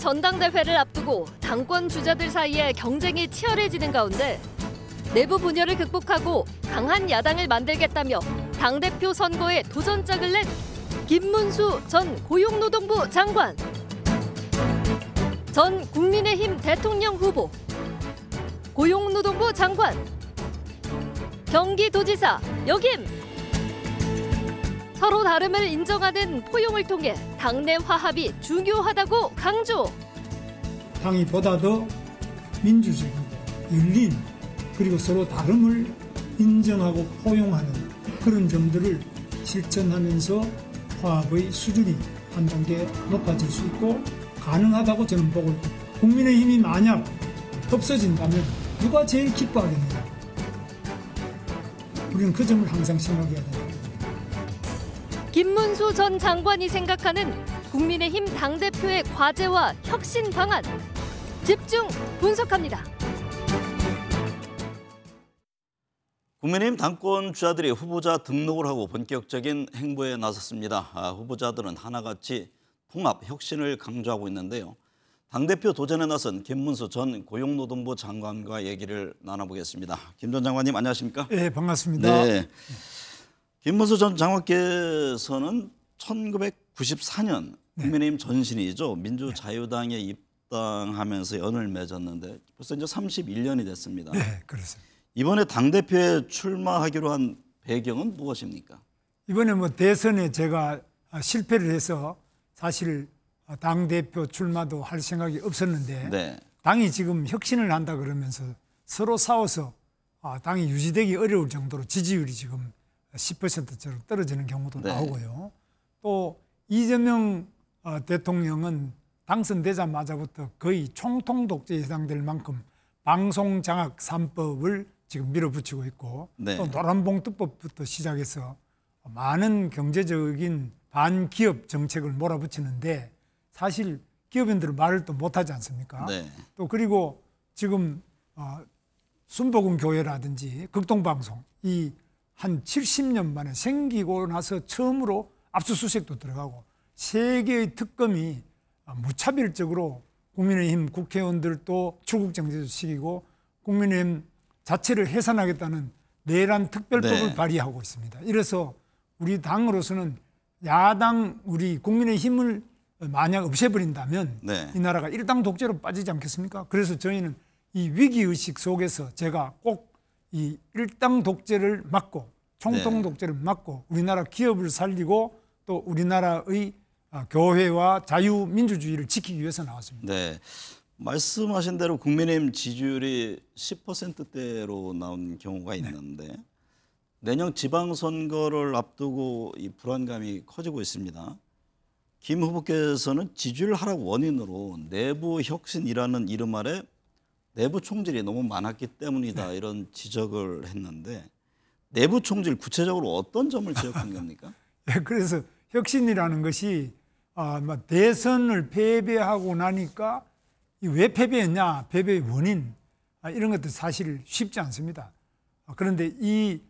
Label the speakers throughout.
Speaker 1: 전당대회를 앞두고 당권 주자들 사이에 경쟁이 치열해지는 가운데 내부 분열을 극복하고 강한 야당을 만들겠다며 당대표 선거에 도전장을 낸 김문수 전 고용노동부 장관, 전 국민의힘 대통령 후보, 고용노동부 장관, 경기도지사 역임. 서로 다름을 인정하는 포용을 통해 당내 화합이 중요하다고 강조.
Speaker 2: 당이 보다 더 민주적이고 열린, 그리고 서로 다름을 인정하고 포용하는 그런 점들을 실천하면서 화합의 수준이 한 단계 높아질 수 있고 가능하다고 저는 보고 있고, 국민의힘이 만약 없어진다면 누가 제일 기뻐하겠느냐. 우리는 그 점을 항상 생각해야 됩니다.
Speaker 1: 김문수 전 장관이 생각하는 국민의힘 당대표의 과제와 혁신 방안, 집중 분석합니다.
Speaker 3: 국민의힘 당권 주자들이 후보자 등록을 하고 본격적인 행보에 나섰습니다. 후보자들은 하나같이 통합, 혁신을 강조하고 있는데요. 당대표 도전에 나선 김문수 전 고용노동부 장관과 얘기를 나눠보겠습니다. 김 전 장관님 안녕하십니까?
Speaker 2: 네, 반갑습니다.
Speaker 3: 네. 김문수 전 장관께서는 1994년 국민의힘 전신이죠. 민주자유당에 입당하면서 연을 맺었는데 벌써 이제 31년이 됐습니다.
Speaker 2: 네, 그렇습니다.
Speaker 3: 이번에 당대표에 출마하기로 한 배경은 무엇입니까?
Speaker 2: 이번에 대선에 제가 실패를 해서 사실 당대표 출마도 할 생각이 없었는데,
Speaker 3: 네.
Speaker 2: 당이 지금 혁신을 한다 그러면서 서로 싸워서 당이 유지되기 어려울 정도로 지지율이 지금 10%처럼 떨어지는 경우도
Speaker 3: 네.
Speaker 2: 나오고요. 또 이재명 대통령은 당선되자마자부터 거의 총통 독재에 해당될 만큼 방송장악 3법을 지금 밀어붙이고 있고,
Speaker 3: 네.
Speaker 2: 또 노란봉투법부터 시작해서 많은 경제적인 반기업 정책을 몰아붙이는데 사실 기업인들은 말을 또 못하지 않습니까?
Speaker 3: 네.
Speaker 2: 또 그리고 지금 순복음 교회라든지 극동방송, 이 한 70년 만에 생기고 나서 처음으로 압수수색도 들어가고 세 개의 특검이 무차별적으로 국민의힘 국회의원들도 출국정지도 시키고 국민의힘 자체를 해산하겠다는 내란 특별법을
Speaker 3: 네.
Speaker 2: 발의하고 있습니다. 이래서 우리 당으로서는 야당, 우리 국민의힘을 만약 없애버린다면
Speaker 3: 네.
Speaker 2: 이 나라가 일당 독재로 빠지지 않겠습니까? 그래서 저희는 이 위기의식 속에서 제가 꼭 이 일당 독재를 막고 총통
Speaker 3: 네.
Speaker 2: 독재를 막고 우리나라 기업을 살리고 또 우리나라의 교회와 자유민주주의를 지키기 위해서 나왔습니다.
Speaker 3: 네. 말씀하신 대로 국민의힘 지지율이 10%대로 나온 경우가 있는데 내년 지방선거를 앞두고 이 불안감이 커지고 있습니다. 김 후보께서는 지지율 하락 원인으로 내부 혁신이라는 이름 아래 내부 총질이 너무 많았기 때문이다, 이런 지적을 했는데 내부 총질 구체적으로 어떤 점을 지적한 겁니까?
Speaker 2: 그래서 혁신이라는 것이 대선을 패배하고 나니까 왜 패배했냐, 패배의 원인, 이런 것도 사실 쉽지 않습니다. 그런데 이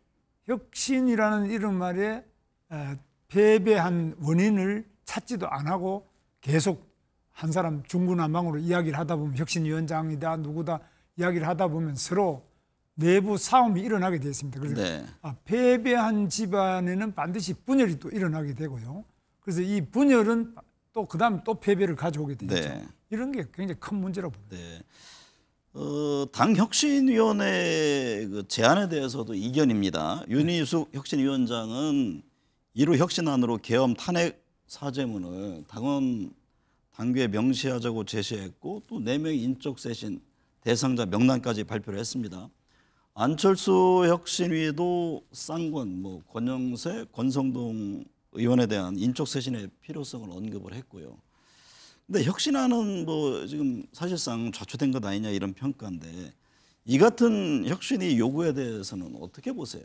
Speaker 2: 혁신이라는 이름 아래 패배한 원인을 찾지도 안 하고 계속 한 사람 중구난방으로 이야기를 하다 보면 혁신위원장이다 누구다 이야기를 하다 보면 서로 내부 싸움이 일어나게 되어 있습니다. 그래서
Speaker 3: 네.
Speaker 2: 패배한 집안에는 반드시 분열이 또 일어나게 되고요. 그래서 이 분열은 또 그다음 또 패배를 가져오게 되죠.
Speaker 3: 네.
Speaker 2: 이런 게 굉장히 큰 문제라고 봅니다.
Speaker 3: 네. 당혁신위원회 그 제안에 대해서도 이견입니다. 윤희숙 혁신위원장은 1호 혁신안으로 계엄 탄핵 사죄문을 당규에 명시하자고 제시했고 또 4명의 인적 쇄신 대상자 명단까지 발표를 했습니다. 안철수 혁신위도 쌍권, 권영세, 권성동 의원에 대한 인적 쇄신의 필요성을 언급을 했고요. 근데 혁신안은 지금 사실상 좌초된 것 아니냐, 이런 평가인데 이 같은 혁신이 요구에 대해서는 어떻게 보세요?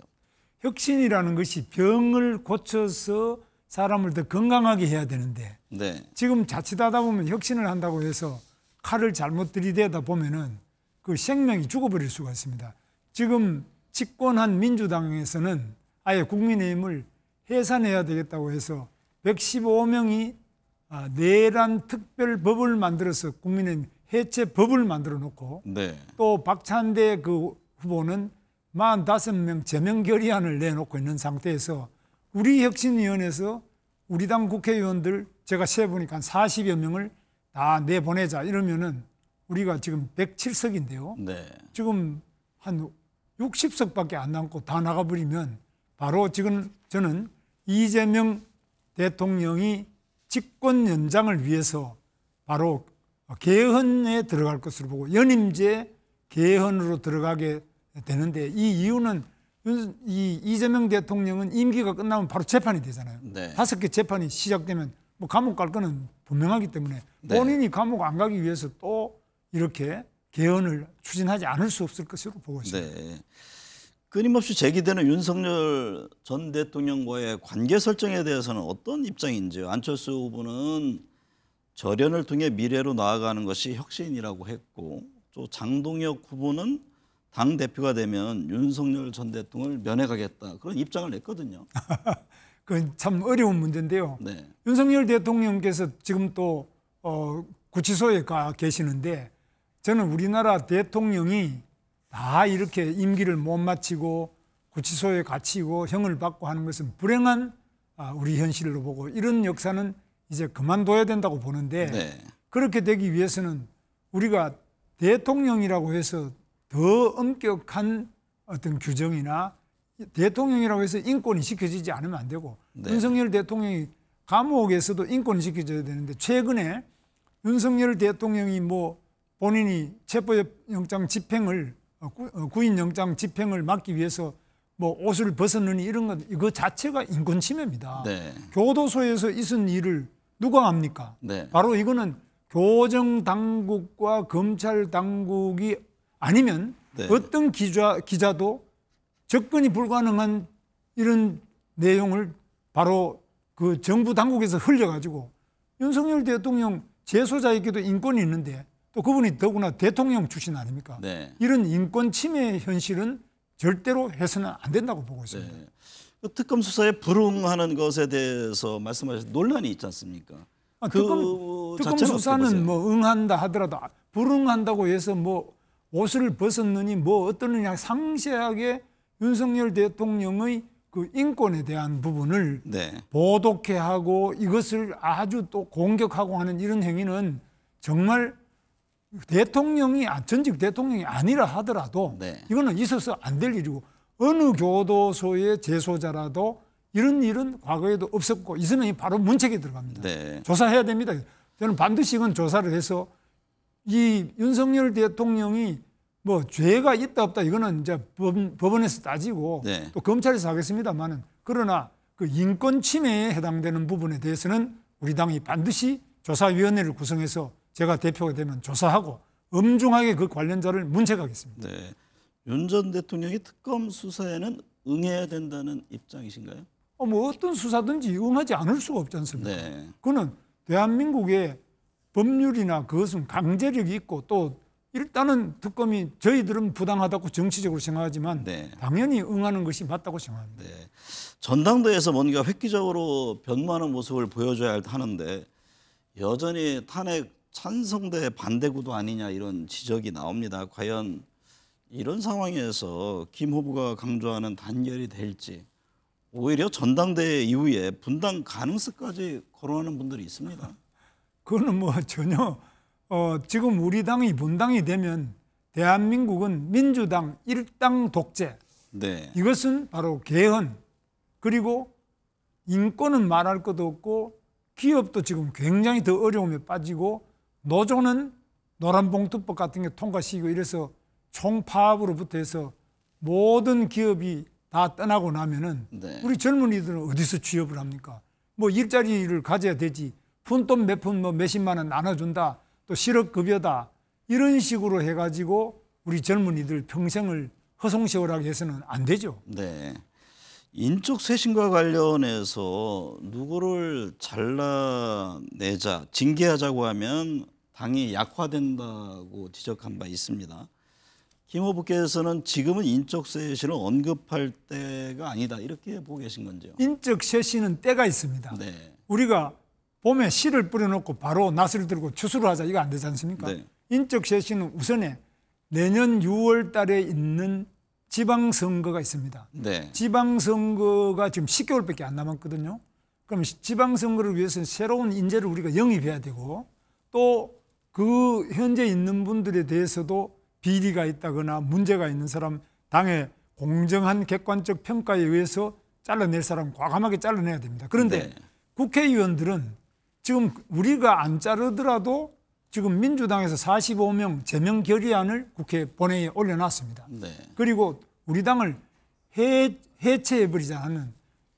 Speaker 2: 혁신이라는 것이 병을 고쳐서 사람을 더 건강하게 해야 되는데
Speaker 3: 네.
Speaker 2: 지금 자칫하다 보면 혁신을 한다고 해서 칼을 잘못 들이대다 보면은 그 생명이 죽어버릴 수가 있습니다. 지금 집권한 민주당에서는 아예 국민의힘을 해산해야 되겠다고 해서 115명이 내란 특별법을 만들어서 국민의 해체법을 만들어 놓고
Speaker 3: 네.
Speaker 2: 또 박찬대 그 후보는 45명 제명 결의안을 내놓고 있는 상태에서 우리 혁신위원회에서 우리 당 국회의원들 제가 세보니까 한 40여 명을 다 내보내자 이러면은 우리가 지금 107석인데요.
Speaker 3: 네.
Speaker 2: 지금 한 60석밖에 안 남고 다 나가버리면 바로 지금 저는 이재명 대통령이 집권 연장을 위해서 바로 개헌에 들어갈 것으로 보고 연임제 개헌으로 들어가게 되는데 이 이유는 이 이재명 대통령은 임기가 끝나면 바로 재판이 되잖아요.
Speaker 3: 네.
Speaker 2: 5개 재판이 시작되면 뭐 감옥 갈 거는 분명하기 때문에
Speaker 3: 네.
Speaker 2: 본인이 감옥 안 가기 위해서 또 이렇게 개헌을 추진하지 않을 수 없을 것으로 보고 있습니다.
Speaker 3: 네. 끊임없이 제기되는 윤석열 전 대통령과의 관계 설정에 대해서는 어떤 입장인지요? 안철수 후보는 절연을 통해 미래로 나아가는 것이 혁신이라고 했고 또 장동혁 후보는 당 대표가 되면 윤석열 전 대통령을 면회가겠다 그런 입장을 냈거든요.
Speaker 2: 그건 참 어려운 문제인데요.
Speaker 3: 네.
Speaker 2: 윤석열 대통령께서 지금 또 구치소에 가 계시는데 저는 우리나라 대통령이 다 이렇게 임기를 못 마치고 구치소에 갇히고 형을 받고 하는 것은 불행한 우리 현실로 보고 이런 역사는 이제 그만둬야 된다고 보는데
Speaker 3: 네.
Speaker 2: 그렇게 되기 위해서는 우리가 대통령이라고 해서 더 엄격한 어떤 규정이나 대통령이라고 해서 인권이 지켜지지 않으면 안 되고
Speaker 3: 네.
Speaker 2: 윤석열 대통령이 감옥에서도 인권이 지켜져야 되는데 최근에 윤석열 대통령이 뭐 본인이 체포영장 집행을 구인영장 집행을 막기 위해서 뭐 옷을 벗었느니 이런 것 이거 자체가 인권 침해입니다.
Speaker 3: 네.
Speaker 2: 교도소에서 있은 일을 누가 합니까?
Speaker 3: 네.
Speaker 2: 바로 이거는 교정 당국과 검찰 당국이 아니면
Speaker 3: 네.
Speaker 2: 어떤 기자도 접근이 불가능한 이런 내용을 바로 그 정부 당국에서 흘려가지고 윤석열 대통령 재소자에게도 인권이 있는데 또 그분이 더구나 대통령 출신 아닙니까?
Speaker 3: 네.
Speaker 2: 이런 인권 침해 현실은 절대로 해서는 안 된다고 보고 있습니다.
Speaker 3: 네. 그 특검 수사에 불응하는 것에 대해서 말씀하신 논란이 있지 않습니까?
Speaker 2: 특검
Speaker 3: 자체는 어떻게
Speaker 2: 수사는
Speaker 3: 보세요?
Speaker 2: 뭐 응한다 하더라도 불응한다고 해서 뭐 옷을 벗었느니 뭐 어떠느냐 상세하게 윤석열 대통령의 그 인권에 대한 부분을
Speaker 3: 네.
Speaker 2: 보도케 하고 이것을 아주 또 공격하고 하는 이런 행위는 정말 대통령이 전직 대통령이 아니라 하더라도
Speaker 3: 네.
Speaker 2: 이거는 있어서 안 될 일이고 어느 교도소의 재소자라도 이런 일은 과거에도 없었고 있으면 바로 문책에 들어갑니다.
Speaker 3: 네.
Speaker 2: 조사해야 됩니다. 저는 반드시 이건 조사를 해서 이 윤석열 대통령이 뭐 죄가 있다 없다 이거는 이제 법원에서 따지고
Speaker 3: 네.
Speaker 2: 또 검찰에서 하겠습니다만은 그러나 그 인권 침해에 해당되는 부분에 대해서는 우리 당이 반드시 조사위원회를 구성해서 제가 대표가 되면 조사하고 엄중하게 그 관련자를 문책하겠습니다.
Speaker 3: 네. 윤 전 대통령이 특검 수사에는 응해야 된다는 입장이신가요?
Speaker 2: 뭐 어떤 수사든지 응하지 않을 수가 없지 않습니까?
Speaker 3: 네.
Speaker 2: 그거는 대한민국의 법률이나 그것은 강제력이 있고 또 일단은 특검이 저희들은 부당하다고 정치적으로 생각하지만
Speaker 3: 네.
Speaker 2: 당연히 응하는 것이 맞다고 생각합니다.
Speaker 3: 네. 전당대회에서 뭔가 획기적으로 변모하는 모습을 보여줘야 하는데 여전히 탄핵 찬성대 반대구도 아니냐 이런 지적이 나옵니다. 과연 이런 상황에서 김 후보가 강조하는 단결이 될지 오히려 전당대회 이후에 분당 가능성까지 거론하는 분들이 있습니다.
Speaker 2: 그거는 뭐 전혀 지금 우리 당이 분당이 되면 대한민국은 민주당 일당 독재
Speaker 3: 네.
Speaker 2: 이것은 바로 개헌 그리고 인권은 말할 것도 없고 기업도 지금 굉장히 더 어려움에 빠지고 노조는 노란봉투법 같은 게 통과시키고 이래서 총파업으로부터 해서 모든 기업이 다 떠나고 나면은
Speaker 3: 네.
Speaker 2: 우리 젊은이들은 어디서 취업을 합니까? 뭐 일자리를 가져야 되지. 푼돈 몇 푼 뭐 몇십만 원 나눠준다. 또 실업급여다. 이런 식으로 해가지고 우리 젊은이들 평생을 허송세월하게 해서는 안 되죠.
Speaker 3: 네. 인적 쇄신과 관련해서 누구를 잘라내자, 징계하자고 하면 당이 약화된다고 지적한 바 있습니다. 김 후보께서는 지금은 인적 쇄신을 언급할 때가 아니다 이렇게 보고 계신 건지요?
Speaker 2: 인적 쇄신은 때가 있습니다.
Speaker 3: 네.
Speaker 2: 우리가 봄에 씨를 뿌려놓고 바로 낫을 들고 추수를 하자 이거 안 되지 않습니까?
Speaker 3: 네.
Speaker 2: 인적 쇄신은 우선에 내년 6월 달에 있는 지방선거가 있습니다.
Speaker 3: 네.
Speaker 2: 지방선거가 지금 10개월밖에 안 남았거든요. 그럼 지방선거를 위해서는 새로운 인재를 우리가 영입해야 되고 또 그 현재 있는 분들에 대해서도 비리가 있다거나 문제가 있는 사람, 당의 공정한 객관적 평가에 의해서 잘라낼 사람 과감하게 잘라내야 됩니다. 그런데
Speaker 3: 네.
Speaker 2: 국회의원들은 지금 우리가 안 자르더라도 지금 민주당에서 45명 제명 결의안을 국회 본회의에 올려놨습니다.
Speaker 3: 네.
Speaker 2: 그리고 우리 당을 해체해버리자 하는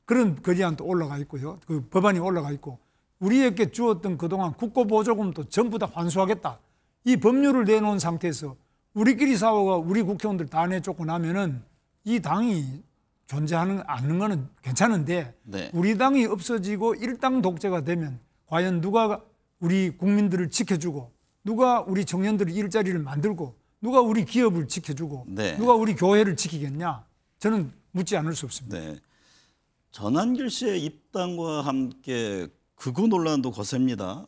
Speaker 2: 그런 결의안도 올라가 있고요. 그 법안이 올라가 있고 우리에게 주었던 그동안 국고보조금도 전부 다 환수하겠다. 이 법률을 내놓은 상태에서 우리끼리 싸워가 우리 국회의원들 다 내쫓고 나면은 이 당이 존재하는 않는 거는 괜찮은데
Speaker 3: 네.
Speaker 2: 우리 당이 없어지고 일당 독재가 되면 과연 누가 우리 국민들을 지켜주고 누가 우리 청년들의 일자리를 만들고 누가 우리 기업을 지켜주고
Speaker 3: 네.
Speaker 2: 누가 우리 교회를 지키겠냐? 저는 묻지 않을 수 없습니다.
Speaker 3: 네. 전한길 씨의 입당과 함께 극우 논란도 거셉니다.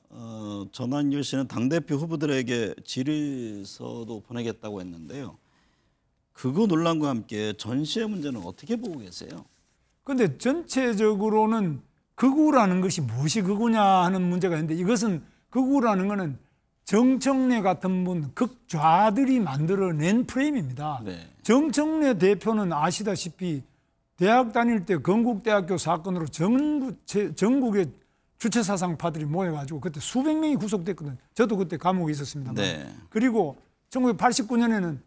Speaker 3: 전한길 씨는 당대표 후보들에게 질의서도 보내겠다고 했는데요. 극우 논란과 함께 전시의 문제는 어떻게 보고 계세요?
Speaker 2: 그런데 전체적으로는 극우라는 것이 무엇이 극우냐 하는 문제가 있는데 이것은 극우라는 것은 정청래 같은 분 극좌들이 만들어낸 프레임입니다.
Speaker 3: 네.
Speaker 2: 정청래 대표는 아시다시피 대학 다닐 때 건국대학교 사건으로 전국의 주체사상파들이 모여가지고 그때 수백 명이 구속됐거든요. 저도 그때 감옥에 있었습니다.
Speaker 3: 네.
Speaker 2: 그리고 1989년에는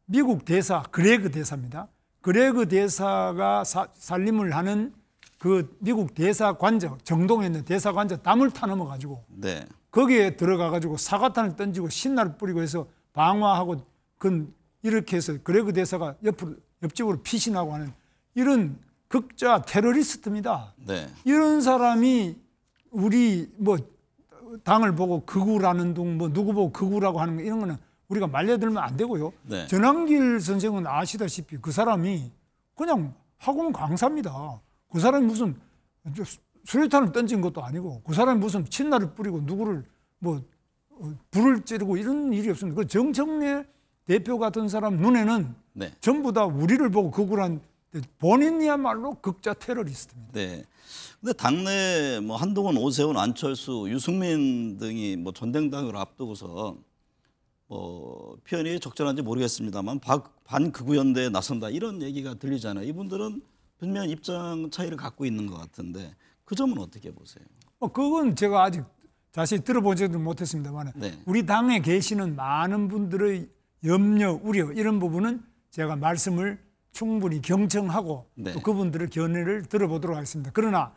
Speaker 2: 미국 대사, 그레그 대사입니다. 그레그 대사가 살림을 하는 그 미국 대사관저, 정동에 있는 대사관저 담을 타넘어가지고
Speaker 3: 네.
Speaker 2: 거기에 들어가가지고 사과탄을 던지고 신나를 뿌리고 해서 방화하고 이렇게 해서 그레그 대사가 옆집으로 피신하고 하는 이런 극좌 테러리스트입니다.
Speaker 3: 네.
Speaker 2: 이런 사람이 우리 당을 보고 극우라는 둥 누구 보고 극우라고 하는 거 이런 거는 우리가 말려들면 안 되고요.
Speaker 3: 네.
Speaker 2: 전한길 선생은 아시다시피 그 사람이 그냥 학원 강사입니다. 그 사람이 무슨 수류탄을 던진 것도 아니고 그 사람이 무슨 친나를 뿌리고 누구를 불을 찌르고 이런 일이 없습니다. 그 정청래 대표 같은 사람 눈에는
Speaker 3: 네.
Speaker 2: 전부 다 우리를 보고 극우란 본인이야말로 극좌 테러리스트입니다.
Speaker 3: 네. 근데 당내 한동훈, 오세훈, 안철수, 유승민 등이 전당대회를 앞두고서 표현이 적절한지 모르겠습니다만 반극우 연대에 나선다 이런 얘기가 들리잖아요. 이분들은 분명 입장 차이를 갖고 있는 것 같은데 그 점은 어떻게 보세요?
Speaker 2: 그건 제가 아직 자세히 들어보지도 못했습니다만
Speaker 3: 네.
Speaker 2: 우리 당에 계시는 많은 분들의 염려, 우려 이런 부분은 제가 말씀을 충분히 경청하고
Speaker 3: 네.
Speaker 2: 또 그분들의 견해를 들어보도록 하겠습니다. 그러나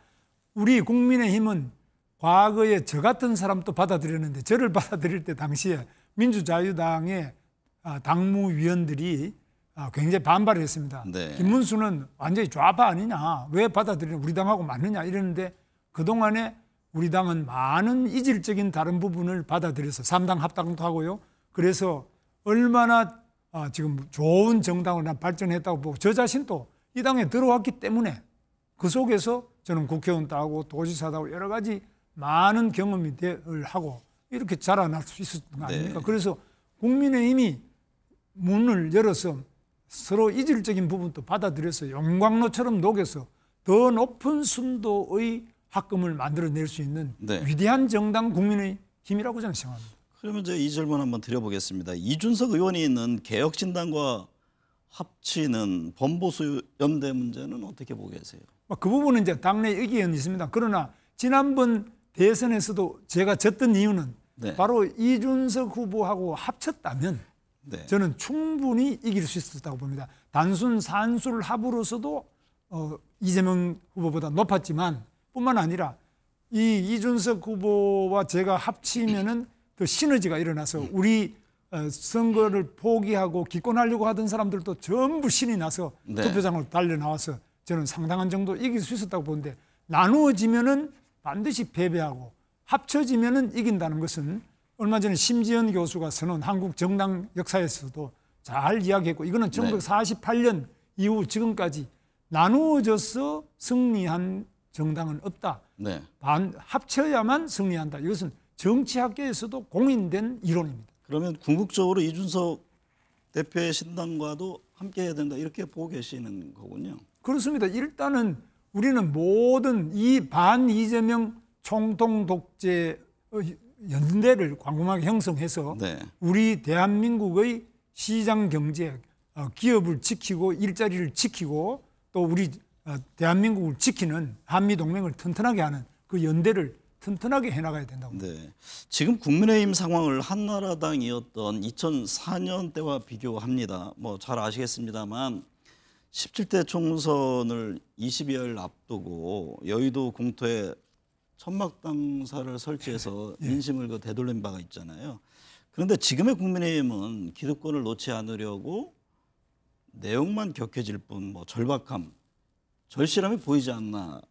Speaker 2: 우리 국민의힘은 과거에 저 같은 사람도 받아들였는데 저를 받아들일 때 당시에 민주자유당의 당무위원들이 굉장히 반발을 했습니다.
Speaker 3: 네.
Speaker 2: 김문수는 완전히 좌파 아니냐, 왜 받아들이냐, 우리 당하고 맞느냐 이러는데 그동안에 우리 당은 많은 이질적인 다른 부분을 받아들여서 3당 합당도 하고요. 그래서 얼마나 지금 좋은 정당으로 발전했다고 보고 저 자신도 이 당에 들어왔기 때문에 그 속에서 저는 국회의원도 하고 도지사도 하고 여러 가지 많은 경험을 하고 이렇게 자라날 수 있었던 거 아닙니까?
Speaker 3: 네.
Speaker 2: 그래서 국민의힘이 문을 열어서 서로 이질적인 부분도 받아들여서 용광로처럼 녹여서 더 높은 순도의 합금을 만들어낼 수 있는
Speaker 3: 네.
Speaker 2: 위대한 정당 국민의힘이라고 저는 생각합니다.
Speaker 3: 그러면 이제 이 질문 한번 드려보겠습니다. 이준석 의원이 있는 개혁신당과 합치는 범보수 연대 문제는 어떻게 보고 계세요?
Speaker 2: 그 부분은 이제 당내 의견이 있습니다. 그러나 지난번 대선에서도 제가 졌던 이유는
Speaker 3: 네.
Speaker 2: 바로 이준석 후보하고 합쳤다면
Speaker 3: 네.
Speaker 2: 저는 충분히 이길 수 있었다고 봅니다. 단순 산술 합으로서도 이재명 후보보다 높았지만 뿐만 아니라 이 이준석 후보와 제가 합치면은 더 시너지가 일어나서 우리 선거를 포기하고 기권하려고 하던 사람들도 전부 신이 나서
Speaker 3: 네.
Speaker 2: 투표장으로 달려 나와서 저는 상당한 정도 이길 수 있었다고 보는데 나누어지면은 반드시 패배하고 합쳐지면은 이긴다는 것은 얼마 전에 심지연 교수가 써놓은 한국 정당 역사에서도 잘 이야기했고 이거는 1948년 이후 지금까지 나누어져서 승리한 정당은 없다.
Speaker 3: 네.
Speaker 2: 합쳐야만 승리한다. 이것은 정치학계에서도 공인된 이론입니다.
Speaker 3: 그러면 궁극적으로 이준석 대표의 신당과도 함께 해야 된다 이렇게 보고 계시는 거군요.
Speaker 2: 그렇습니다. 일단은 우리는 모든 이 반 이재명 총통 독재 연대를 광범하게 형성해서
Speaker 3: 네.
Speaker 2: 우리 대한민국의 시장 경제, 기업을 지키고 일자리를 지키고 또 우리 대한민국을 지키는 한미 동맹을 튼튼하게 하는 그 연대를 튼튼하게 해나가야 된다고.
Speaker 3: 네. 지금 국민의힘 상황을 한나라당이었던 2004년 때와 비교합니다. 뭐 잘 아시겠습니다만 17대 총선을 20여일 앞두고 여의도 공터에 천막당사를 설치해서 민심을 되돌린 바가 있잖아요. 그런데 지금의 국민의힘은 기득권을 놓지 않으려고 내용만 격해질 뿐 뭐 절박함, 절실함이 보이지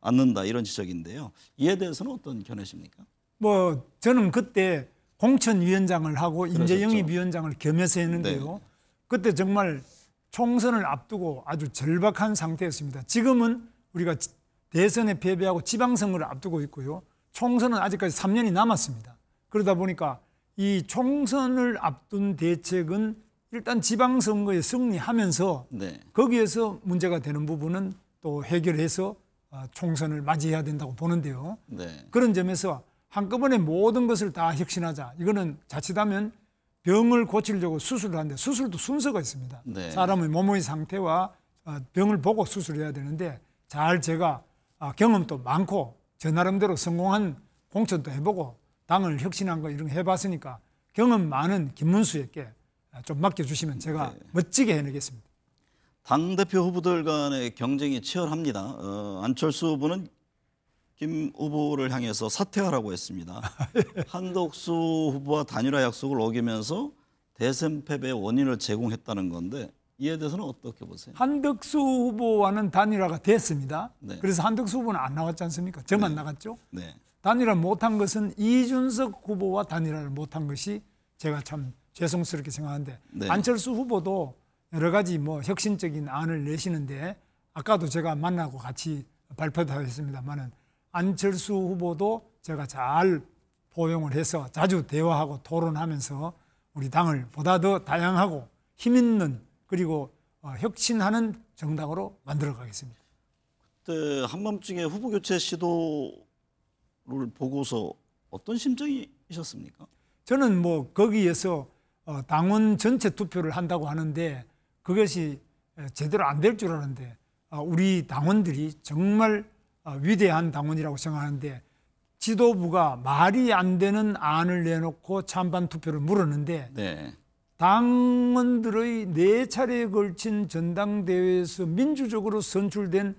Speaker 3: 않는다 이런 지적인데요. 이에 대해서는 어떤 견해십니까?
Speaker 2: 뭐 저는 그때 공천위원장을 하고
Speaker 3: 그러셨죠.
Speaker 2: 인재영입 위원장을 겸해서 했는데요.
Speaker 3: 네.
Speaker 2: 그때 정말 총선을 앞두고 아주 절박한 상태였습니다. 지금은 우리가 대선에 패배하고 지방선거를 앞두고 있고요. 총선은 아직까지 3년이 남았습니다. 그러다 보니까 이 총선을 앞둔 대책은 일단 지방선거에 승리하면서
Speaker 3: 네.
Speaker 2: 거기에서 문제가 되는 부분은 또 해결해서 총선을 맞이해야 된다고 보는데요.
Speaker 3: 네.
Speaker 2: 그런 점에서 한꺼번에 모든 것을 다 혁신하자. 이거는 자칫하면 병을 고치려고 수술을 하는데 수술도 순서가 있습니다.
Speaker 3: 네.
Speaker 2: 사람의 몸의 상태와 병을 보고 수술해야 되는데 잘 제가 경험도 많고 저 나름대로 성공한 공천도 해보고 당을 혁신한 거 이런 거 해봤으니까 경험 많은 김문수에게 좀 맡겨주시면 제가 멋지게 해내겠습니다.
Speaker 3: 당대표 후보들 간의 경쟁이 치열합니다. 안철수 후보는 김 후보를 향해서 사퇴하라고 했습니다. 한덕수 후보와 단일화 약속을 어기면서 대선 패배의 원인을 제공했다는 건데 이에 대해서는 어떻게 보세요?
Speaker 2: 한덕수 후보와는 단일화가 됐습니다.
Speaker 3: 네.
Speaker 2: 그래서 한덕수 후보는 안 나왔지 않습니까? 저만 나갔죠.
Speaker 3: 네.
Speaker 2: 단일화 못한 것은 이준석 후보와 단일화를 못한 것이 제가 참 죄송스럽게 생각하는데
Speaker 3: 네.
Speaker 2: 안철수 후보도 여러 가지 뭐 혁신적인 안을 내시는데 아까도 제가 만나고 같이 발표도 했습니다만은 안철수 후보도 제가 잘 포용을 해서 자주 대화하고 토론하면서 우리 당을 보다 더 다양하고 힘 있는 그리고 혁신하는 정당으로 만들어 가겠습니다.
Speaker 3: 그때 한밤중에 후보 교체 시도를 보고서 어떤 심정이셨습니까?
Speaker 2: 저는 뭐 거기에서 당원 전체 투표를 한다고 하는데 그것이 제대로 안 될 줄 아는데 우리 당원들이 정말 위대한 당원이라고 생각하는데 지도부가 말이 안 되는 안을 내놓고 찬반 투표를 물었는데
Speaker 3: 네.
Speaker 2: 당원들의 4차례에 걸친 전당대회에서 민주적으로 선출된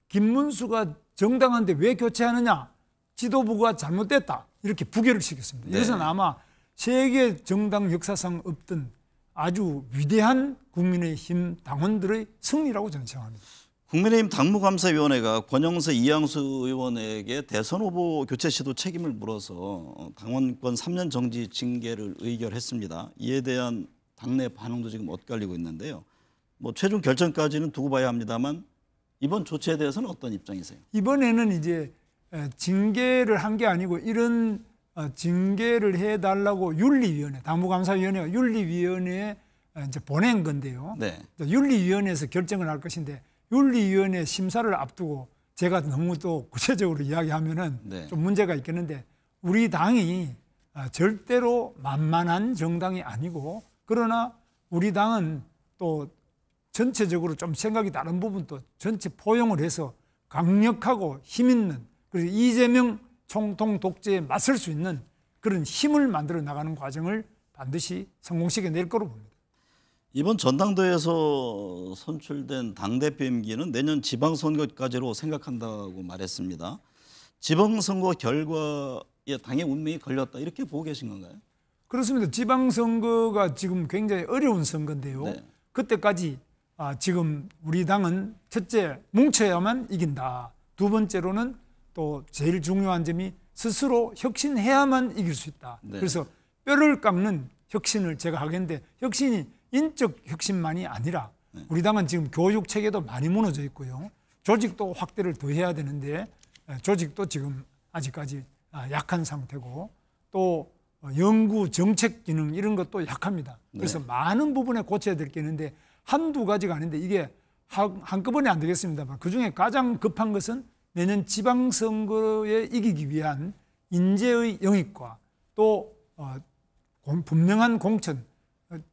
Speaker 2: 김문수가 정당한데 왜 교체하느냐? 지도부가 잘못됐다. 이렇게 부결을 시켰습니다.
Speaker 3: 네.
Speaker 2: 이것은 아마 세계 정당 역사상 없던 아주 위대한 국민의힘 당원들의 승리라고 저는 생각합니다.
Speaker 3: 국민의힘 당무감사위원회가 권영세 이양수 의원에게 대선 후보 교체 시도 책임을 물어서 당원권 3년 정지 징계를 의결했습니다. 이에 대한 당내 반응도 지금 엇갈리고 있는데요. 뭐 최종 결정까지는 두고 봐야 합니다만 이번 조치에 대해서는 어떤 입장이세요?
Speaker 2: 이번에는 이제 징계를 한 게 아니고 이런 징계를 해달라고 윤리위원회, 당무감사위원회가 윤리위원회에 이제 보낸 건데요.
Speaker 3: 네.
Speaker 2: 윤리위원회에서 결정을 할 것인데 윤리위원회 심사를 앞두고 제가 너무 또 구체적으로 이야기하면은
Speaker 3: 네.
Speaker 2: 좀 문제가 있겠는데 우리 당이 절대로 만만한 정당이 아니고 그러나 우리 당은 또 전체적으로 좀 생각이 다른 부분도 전체 포용을 해서 강력하고 힘 있는 그리고 이재명 총통 독재에 맞설 수 있는 그런 힘을 만들어 나가는 과정을 반드시 성공시켜 낼 거로 봅니다.
Speaker 3: 이번 전당대회에서 선출된 당대표 임기는 내년 지방선거까지로 생각한다고 말했습니다. 지방선거 결과에 당의 운명이 걸렸다 이렇게 보고 계신 건가요?
Speaker 2: 그렇습니다. 지방선거가 지금 굉장히 어려운 선거인데요.
Speaker 3: 네.
Speaker 2: 그때까지 지금 우리 당은 첫째 뭉쳐야만 이긴다. 두 번째로는 또 제일 중요한 점이 스스로 혁신해야만 이길 수 있다.
Speaker 3: 네.
Speaker 2: 그래서 뼈를 깎는 혁신을 제가 하겠는데 혁신이 인적 혁신만이 아니라 우리 당은 지금 교육 체계도 많이 무너져 있고요. 조직도 확대를 더 해야 되는데 조직도 지금 아직까지 약한 상태고 또 연구 정책 기능 이런 것도 약합니다. 그래서
Speaker 3: 네.
Speaker 2: 많은 부분에 고쳐야 될 게 있는데 한두 가지가 아닌데 이게 한꺼번에 안 되겠습니다만 그중에 가장 급한 것은 내년 지방선거에 이기기 위한 인재의 영입과 또 분명한 공천,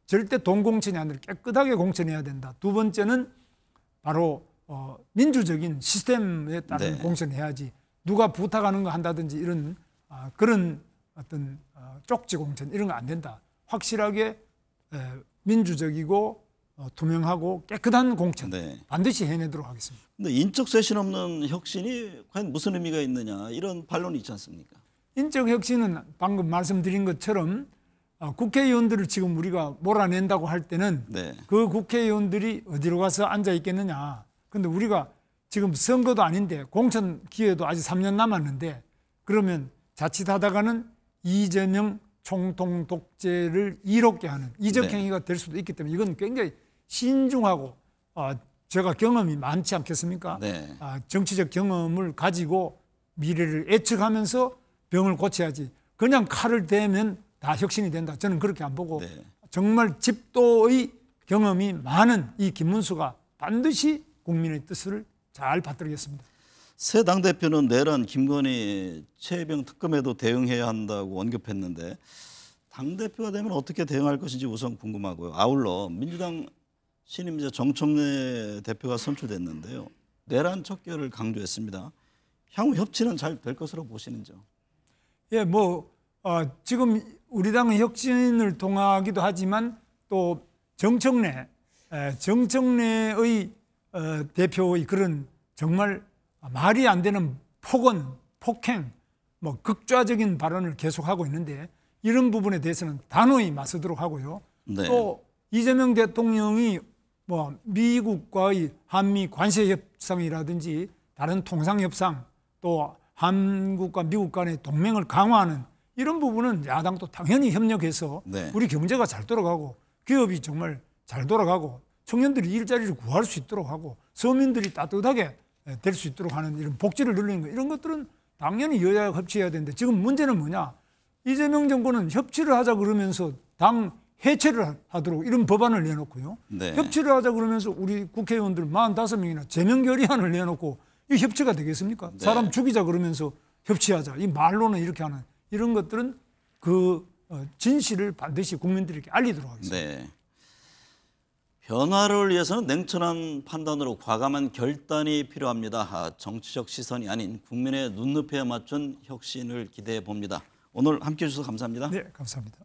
Speaker 2: 절대 돈 공천이 아니라 깨끗하게 공천해야 된다. 두 번째는 바로 민주적인 시스템에 따른
Speaker 3: 네.
Speaker 2: 공천해야지 누가 부탁하는 거 한다든지 이런 그런 어떤 쪽지 공천 이런 거 안 된다. 확실하게 민주적이고 투명하고 깨끗한 공천
Speaker 3: 네.
Speaker 2: 반드시 해내도록 하겠습니다.
Speaker 3: 근데 인적 쇄신 없는 혁신이 과연 무슨 의미가 있느냐 이런 반론이 있지 않습니까?
Speaker 2: 인적 혁신은 방금 말씀드린 것처럼 국회의원들을 지금 우리가 몰아낸다고 할 때는
Speaker 3: 네.
Speaker 2: 그 국회의원들이 어디로 가서 앉아 있겠느냐. 근데 우리가 지금 선거도 아닌데 공천 기회도 아직 3년 남았는데 그러면 자칫하다가는 이재명 총통 독재를 이롭게 하는 이적
Speaker 3: 네.
Speaker 2: 행위가 될 수도 있기 때문에 이건 굉장히 신중하고 제가 경험이 많지 않겠습니까?
Speaker 3: 네.
Speaker 2: 정치적 경험을 가지고 미래를 예측하면서 병을 고쳐야지 그냥 칼을 대면 다 혁신이 된다. 저는 그렇게 안 보고
Speaker 3: 네.
Speaker 2: 정말 집도의 경험이 많은 이 김문수가 반드시 국민의 뜻을 잘 받들겠습니다.
Speaker 3: 새 당대표는 내란 김건희 최혜병 특검에도 대응해야 한다고 언급했는데 당대표가 되면 어떻게 대응할 것인지 우선 궁금하고요. 아울러 민주당 신임 이제 정청래 대표가 선출됐는데요. 내란 척결을 강조했습니다. 향후 협치는 잘 될 것으로 보시는지요?
Speaker 2: 예, 지금 우리 당은 혁신을 통하기도 하지만 또 정청래의 대표의 그런 정말 말이 안 되는 폭언, 폭행, 극좌적인 발언을 계속하고 있는데 이런 부분에 대해서는 단호히 맞서도록 하고요.
Speaker 3: 네.
Speaker 2: 또 이재명 대통령이 미국과의 한미 관세 협상이라든지 다른 통상 협상 또 한국과 미국 간의 동맹을 강화하는 이런 부분은 야당도 당연히 협력해서
Speaker 3: 네.
Speaker 2: 우리 경제가 잘 돌아가고 기업이 정말 잘 돌아가고 청년들이 일자리를 구할 수 있도록 하고 서민들이 따뜻하게 될 수 있도록 하는 이런 복지를 늘리는 거 이런 것들은 당연히 여야가 협치해야 되는데 지금 문제는 뭐냐? 이재명 정부는 협치를 하자 그러면서 당 해체를 하도록 이런 법안을 내놓고요.
Speaker 3: 네.
Speaker 2: 협치를 하자 그러면서 우리 국회의원들 45명이나 제명 결의안을 내놓고 이 협치가 되겠습니까?
Speaker 3: 네.
Speaker 2: 사람 죽이자 그러면서 협치하자. 이 말로는 이렇게 하는 이런 것들은 그 진실을 반드시 국민들에게 알리도록 하겠습니다.
Speaker 3: 네. 변화를 위해서는 냉철한 판단으로 과감한 결단이 필요합니다. 정치적 시선이 아닌 국민의 눈높이에 맞춘 혁신을 기대해 봅니다. 오늘 함께해 주셔서 감사합니다.
Speaker 2: 네, 감사합니다.